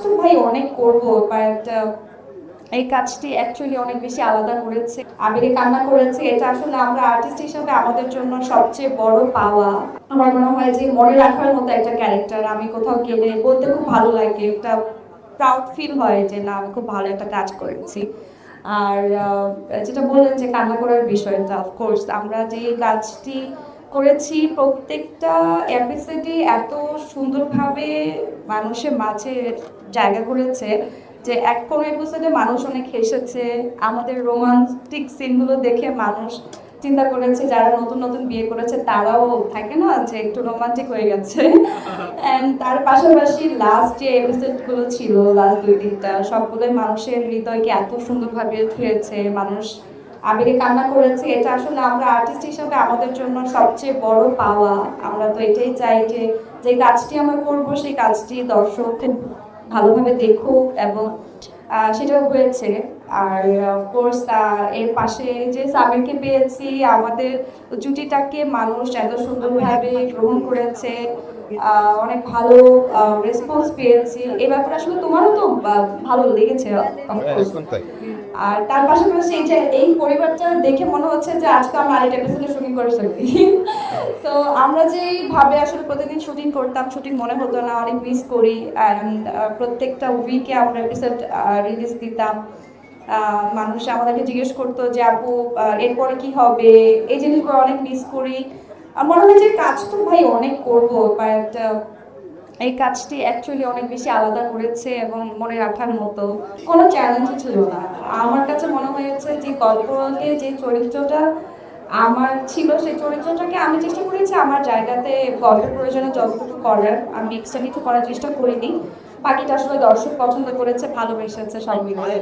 তো ভাই অনেক করব, বাট এই কাজটি অ্যাকচুয়ালি অনেক বেশি আলাদা করেছে। আবেগে কান্না করেছে, এটা আসলে আমরা আর্টিস্ট হিসেবে আমাদের জন্য সবচেয়ে বড় পাওয়া। আমার মনে হয় যে মনে রাখার মতো একটা ক্যারেক্টার। আমি কোথাও গেলে বলতে খুব ভালো লাগে, একটা প্রাউড ফিল হয় যে না আমি খুব ভালো একটা কাজ করেছি। আর যেটা বললেন যে কান্না করার বিষয়টা, অফকোর্স আমরা যে কাজটি করেছি প্রত্যেকটা এপিসোডে এত সুন্দরভাবে মানুষের মাঝে জায়গা করেছে যে এক কোনো এপিসোডে মানুষ অনেক হেসেছে। আমাদের রোমান্টিক সিনগুলো দেখে মানুষ চিন্তা করেছে যারা নতুন নতুন বিয়ে করেছে তারাও থাকে না যে একটু রোমান্টিক হয়ে গেছে। অ্যান্ড তার পাশাপাশি লাস্ট যে এপিসোডগুলো ছিল, লাস্ট 2-3টা, সবগুলোই মানুষের হৃদয়কে এত সুন্দরভাবে ছুঁয়েছে, মানুষ আবেগে কান্না করেছে। এটা আসলে আমরা আর্টিস্ট হিসেবে আমাদের জন্য সবচেয়ে বড় পাওয়া। আমরা তো এটাই চাই যে যে কাজটি আমরা করবো সেই কাজটি দর্শক খুব ভালোভাবে দেখুক, এবং সেটাও হয়েছে। আর অফকোর্স এর পাশে যে সামিরকে পেয়েছি, আমাদের জুটিটাকে মানুষ এত সুন্দরভাবে গ্রহণ করেছে, অনেক ভালো রেসপন্স পেয়েছি। এই ব্যাপারে আসলে তোমারও তো ভালো লেগেছে অফকোর্স। আর তার পাশাপাশি এই যে এই পরিবারটা দেখে মনে হচ্ছে যে আজকে আমরা আরেকটা এপিসোডে শুটিং করে ফেলবি। তো আমরা যেভাবে আসলে প্রতিদিন শুটিং করতাম, শুটিং মনে হতো না, অনেক মিস করি। অ্যান্ড প্রত্যেকটা উইকে আমরা এপিসোড রিলিজ দিতাম। মানুষ আমাদেরকে জিজ্ঞেস করতো যে আপু এরপরে কি হবে, এই জিনিসগুলো অনেক মিস করি। মনে হয় যে কাজ তো ভাই অনেক করব, বাট এই কাজটি অ্যাকচুয়ালি অনেক বেশি আলাদা করেছে এবং মনে রাখার মতো কোনো চ্যালেঞ্জ ছিল না। আমার কাছে মনে হয়েছে যে গল্পে যে চরিত্রটা আমার ছিল, সেই চরিত্রটাকে আমি চেষ্টা করেছি আমার জায়গাতে গল্পের প্রয়োজনে যতটুকু করার, আমি এক্সট্রা কিছু করার চেষ্টা করিনি। বাকিটা আসলে দর্শক পছন্দ করেছে, ভালোবেসেছে, সব মিলিয়ে।